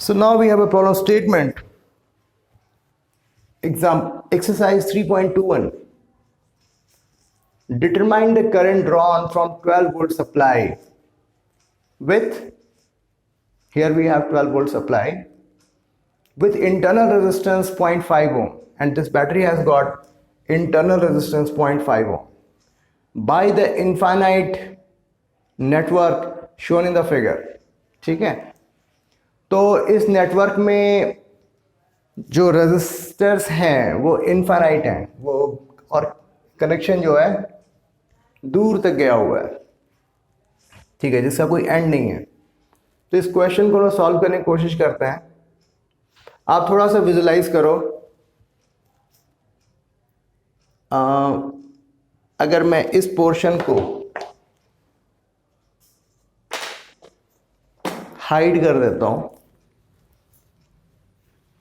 So now we have a problem statement. Exercise 3.21. Determine the current drawn from 12 volt supply with, here we have 12 volt supply with internal resistance 0.5 ohm, and this battery has got internal resistance 0.5 ohm by the infinite network shown in the figure. ठीक है, तो इस network में जो resistors हैं वो infinite हैं, वो और कनेक्शन जो है दूर तक गया हुआ है, ठीक है, जिसका कोई एंड नहीं है. तो इस क्वेश्चन को सॉल्व करने की कोशिश करते हैं. आप थोड़ा सा विजुलाइज करो. अगर मैं इस पोर्शन को हाइड कर देता हूं,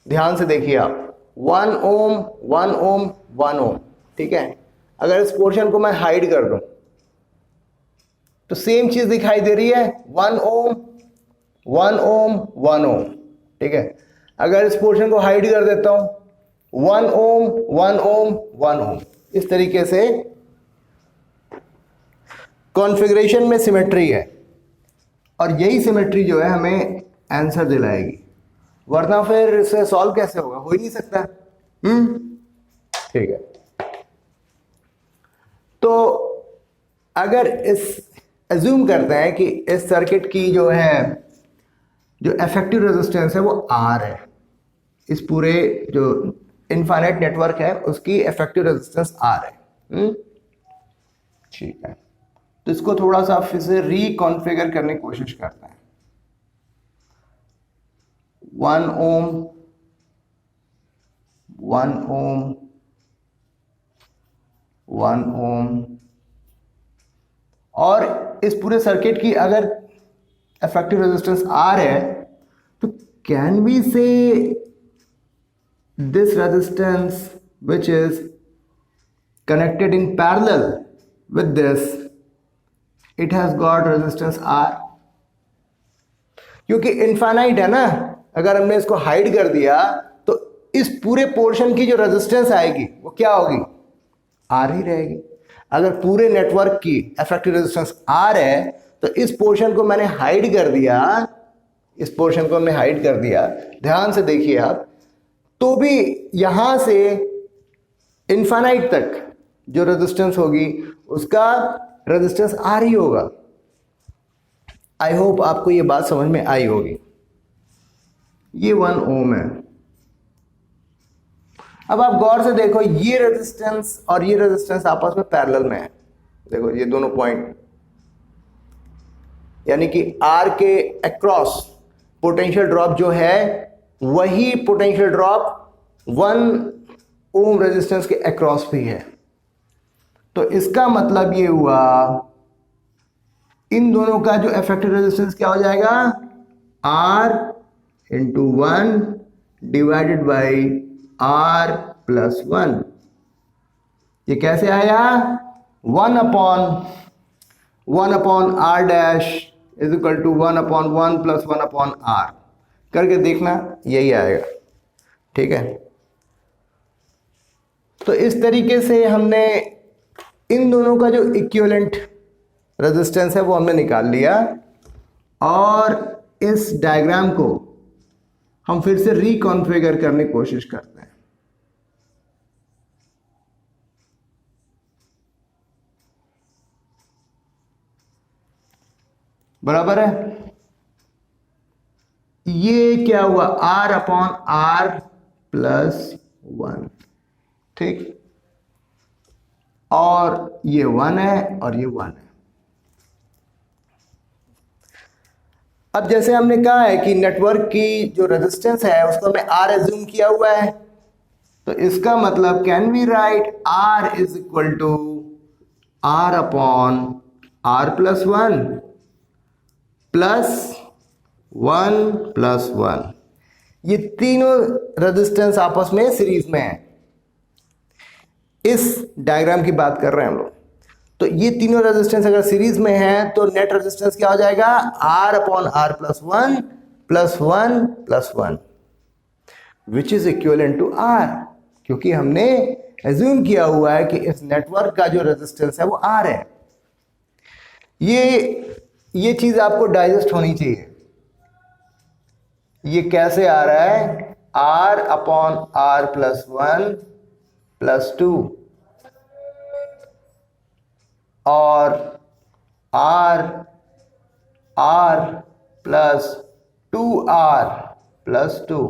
ध्यान से देखिए आप, 1 ओम 1 ओम 1 ओम, ठीक है. अगर इस पोर्शन को मैं हाइड कर दूं तो सेम चीज दिखाई दे रही है, 1 ओम 1 ओम 1 ओम, ठीक है. अगर इस पोर्शन को हाइड कर देता हूं, 1 ओम 1 ओम 1 ओम. इस तरीके से कॉन्फ़िगरेशन में सिमेट्री है, और यही सिमेट्री जो है हमें आंसर दिलाएगी, वरना फिर इसे सॉल्व कैसे होगा, हो ही नहीं सकता. ठीक है. तो अगर इस एज्यूम करते हैं कि इस सर्किट की जो है जो इफेक्टिव रेजिस्टेंस है वो R है, इस पूरे जो इनफाइनाइट नेटवर्क है उसकी इफेक्टिव रेजिस्टेंस R है. ठीक है. तो इसको थोड़ा सा फिर से रिकॉन्फ़िगर करने की कोशिश करते हैं. 1 ओम 1 ओम 1 ओम, और इस पूरे सर्किट की अगर इफेक्टिव रेजिस्टेंस R है तो कैन वी से this resistance which is connected in parallel with this, it has got resistance R. क्योंकि इनफाइनाइट है ना, अगर हमने इसको हाइड कर दिया तो इस पूरे पोर्शन की जो रेजिस्टेंस आएगी वो क्या होगी, R ही रहेगी. अगर पूरे नेटवर्क की इफेक्टिव रेजिस्टेंस R है तो इस पोर्शन को मैंने हाइड कर दिया, इस पोर्शन को हमने हाइड कर दिया, ध्यान से देखिए आप, तो भी यहां से इनफाइनाइट तक जो रेजिस्टेंस होगी उसका रेजिस्टेंस R ही होगा. आई होप आपको ये बात समझ में आई होगी. ये 1 ओम है. अब आप गौर से देखो, ये रेजिस्टेंस और ये रेजिस्टेंस आपस में पैरेलल में है. देखो ये दोनों पॉइंट, यानी कि R के अक्रॉस पोटेंशियल ड्रॉप जो है वही पोटेंशियल ड्रॉप 1 ओम रेजिस्टेंस के अक्रॉस भी है. तो इसका मतलब ये हुआ इन दोनों का जो इफेक्टिव रेजिस्टेंस क्या हो जाएगा, R into 1 divided by R plus 1. ये कैसे आया, 1 upon R dash is equal to 1 upon 1 plus 1 upon R. करके देखना, यही आएगा. ठीक है. तो इस तरीके से हमने इन दोनों का जो इक्विवेलेंट रेजिस्टेंस है वो हमने निकाल लिया, और इस डायग्राम को हम फिर से रिकॉन्फ़िगर करने की कोशिश करते हैं. बराबर है. ये क्या हुआ, R अपॉन R प्लस 1, ठीक, और ये 1 है और ये 1 है. अब जैसे हमने कहा है कि नेटवर्क की जो रेजिस्टेंस है उसको हमने R एज्यूम किया हुआ है, तो इसका मतलब can we write R is equal to R upon R plus 1 plus 1 plus 1. ये तीनों रेजिस्टेंस आपस में सीरीज में है. इस डायग्राम की बात कर रहे हैं हम लोग. तो ये तीनों रेजिस्टेंस अगर सीरीज में है तो नेट रेजिस्टेंस क्या हो जाएगा, R upon R plus 1 +1 which is equal to R, क्योंकि हमने एज्यूम किया हुआ है कि इस नेटवर्क का जो रेजिस्टेंस है वो R है। ये चीज आपको डाइजेस्ट होनी चाहिए। ये कैसे आ रहा है? R/R+1+2 और R+2R+2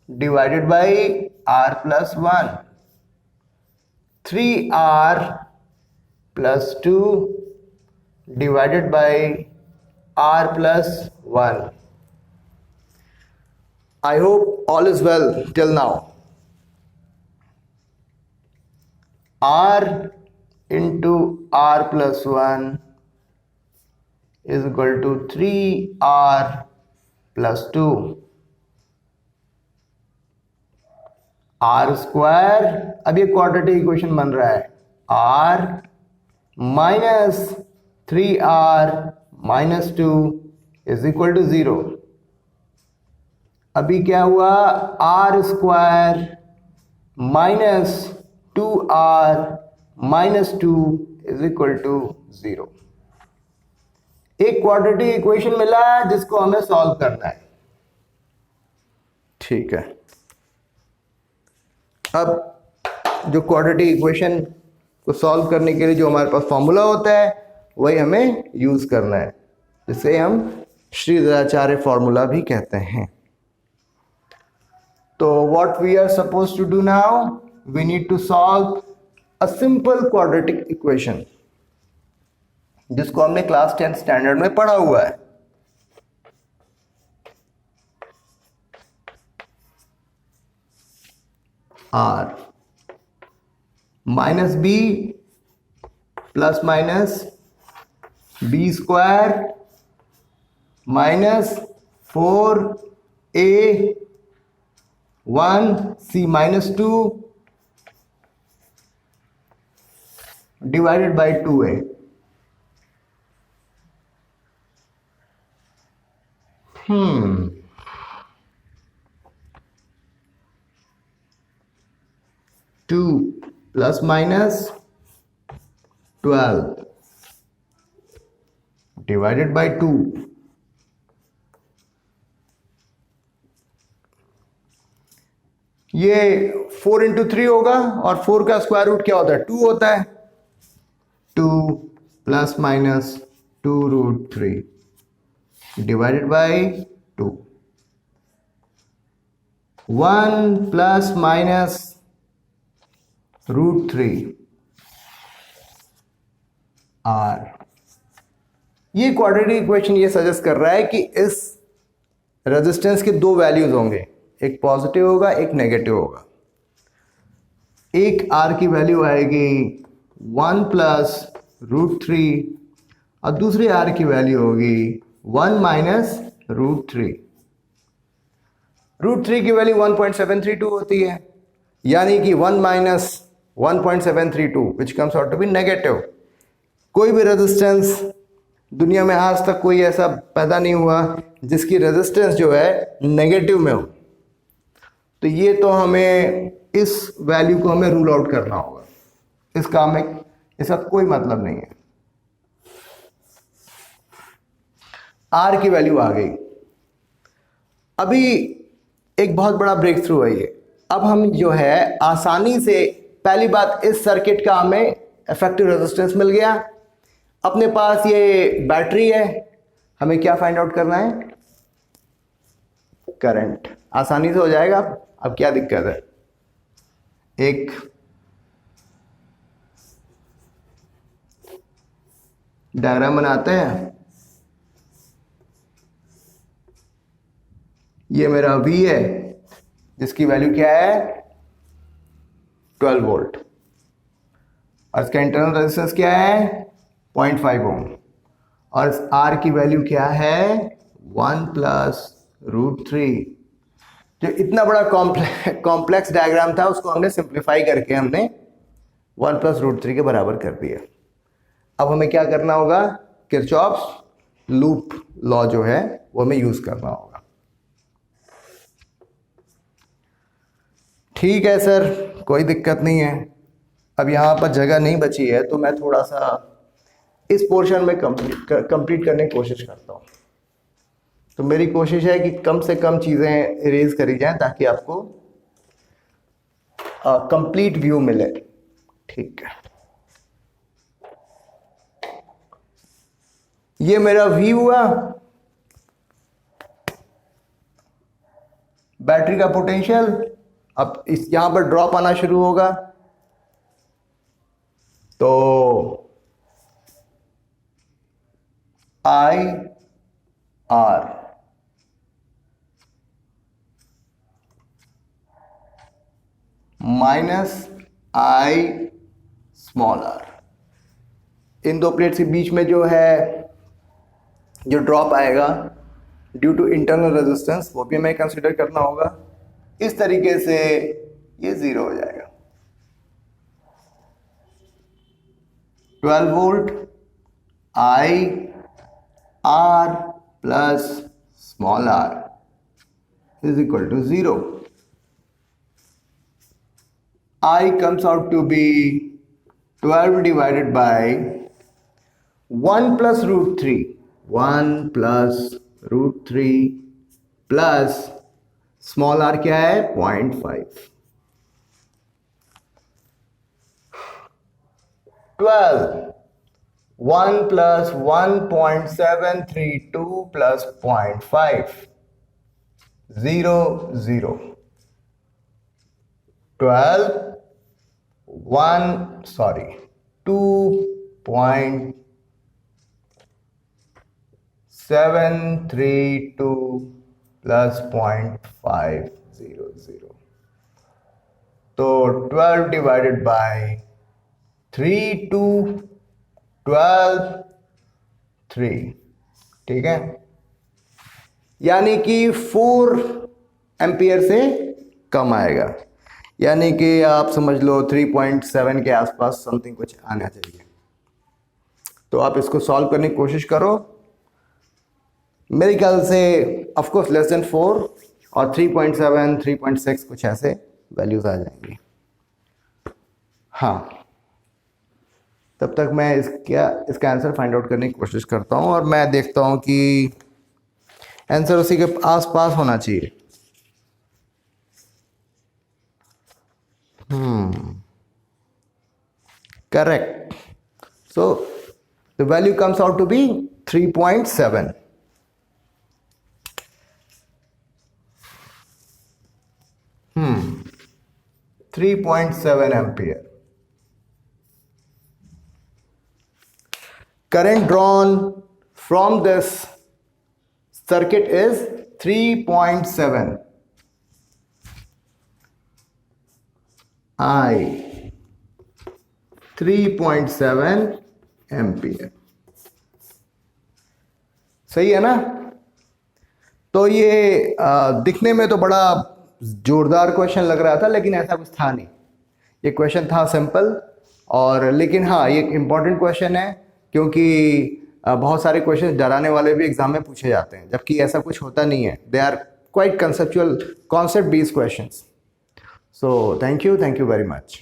divided by R+1, 3R+2 divided by R+1. I hope all is well till now. R into R+1 is equal to 3R+2. R square, अब ये क्वाड्रेटिक इक्वेशन बन रहा है, R minus 3R minus 2 is equal to 0. अभी क्या हुआ? R square minus 2R minus 2 is equal to 0. एक quadratic equation मिला है जिसको हमें सॉल्व करना है। ठीक है, अब जो क्वाड्रेटिक इक्वेशन को सॉल्व करने के लिए जो हमारे पास फॉर्मूला होता है वही हमें यूज करना है, जिसे हम श्रीधराचार्य फॉर्मूला भी कहते हैं। तो what we are suppose to do now, we need to solve a simple quadratic equation जिसको हमने क्लास 10 स्टैंडर्ड में पढ़ा हुआ है। R minus B plus minus B square minus 4a1c minus 2 divided by 2a। Two plus minus 12 divided by 2। ये 4 into 3 होगा और 4 का स्क्वायर रूट क्या होता है? 2 होता है। 2 plus minus 2√3 divided by 2। 1 plus minus √3 R। ये क्वाड्रेटिक इक्वेशन ये सजेस्ट कर रहा है कि इस रेजिस्टेंस के दो वैल्यूज होंगे, एक पॉजिटिव होगा एक नेगेटिव होगा। एक R की वैल्यू आएगी 1 प्लस √3 और दूसरी R की वैल्यू होगी 1 माइनस √3। √3 की वैल्यू 1.732 होती है, यानी कि 1 minus 1.732 which comes out to be negative. कोई भी रेजिस्टेंस दुनिया में आज तक कोई ऐसा पैदा नहीं हुआ जिसकी रेजिस्टेंस जो है नेगेटिव में हो। तो ये तो हमें इस वैल्यू को हमें रूल आउट करना होगा, इसका हमें इसका कोई मतलब नहीं है। R की वैल्यू आ गई। अभी एक बहुत बड़ा ब्रेक थ्रू है ये। अब हम जो है आसानी से, पहली बात इस सर्किट का हमें इफेक्टिव रेजिस्टेंस मिल गया। अपने पास ये बैटरी है, हमें क्या फाइंड आउट करना है? करंट। आसानी से हो जाएगा। अब क्या दिक्कत है? एक डायग्राम बनाते हैं। ये मेरा V है जिसकी वैल्यू क्या है? 12 वोल्ट और इसका इंटरनल रेजिस्टेंस क्या है? 0.5 ओम और R की वैल्यू क्या है? 1 प्लस √3। जो इतना बड़ा कॉम्प्लेक्स डायग्राम था उसको हमने सिंप्लीफाई करके हमने 1 प्लस √3 के बराबर कर दिया। अब हमें क्या करना होगा? किरचॉफ्स लूप लॉ जो है वो हमें यूज़ करना होगा। ठीक है सर, कोई दिक्कत नहीं है। अब यहाँ पर जगह नहीं बची है तो मैं थोड़ा सा इस पोर्शन में कंप्लीट करने की कोशिश करता हूँ। तो मेरी कोशिश है कि कम से कम चीज़ें इरेज करी जाएं ताकि आपको कंप्लीट व्यू मिले। ठीक है, ये मेरा V हुआ, बैटरी का पोटेंशियल। अब इस यहां पर ड्रॉप आना शुरू होगा तो I R minus I small r, इन दो प्लेट्स के बीच में जो है जो ड्रॉप आएगा ड्यू टू इंटरनल रेजिस्टेंस वो भी हमें कंसिडर करना होगा। इस तरीके से ये 0 हो जाएगा। 12 volt I R plus small r is equal to 0। I comes out to be 12 divided by 1 plus root 3, 1 plus root 3 plus small r क्या है 0.5। 12 1 plus 1.732 plus 0.5 0 0। 12 2.732 plus 0.500। तो 12 डिवाइडेड बाय 3 2 12 3, ठीक है, यानी कि 4 एम्पियर से कम आएगा। यानी कि आप समझ लो 3.7 के आसपास समथिंग कुछ आना चाहिए। तो आप इसको सॉल्व करने की कोशिश करो। मेरे ख्याल से ऑफ कोर्स लेस देन 4 और 3.7 3.6 कुछ ऐसे वैल्यूज आ जाएंगी। हाँ, तब तक मैं इसका आंसर फाइंड आउट करने की कोशिश करता हूँ और मैं देखता हूँ कि आंसर उसी के आसपास होना चाहिए। Correct. So the value comes out to be 3.7. Hmm. 3.7 ampere. Current drawn from this circuit is 3.7 I 3.7 ampere. सही है ना? तो ये दिखने में तो बड़ा जोरदार क्वेश्चन लग रहा था, लेकिन ऐसा कुछ था नहीं। ये क्वेश्चन था सिंपल, और लेकिन हाँ, ये इम्पॉर्टेंट क्वेश्चन है क्योंकि बहुत सारे क्वेश्चन डराने वाले भी एग्जाम में पूछे जाते हैं, जबकि ऐसा कुछ होता नहीं है। They are quite conceptual, concept based questions. So thank you very much.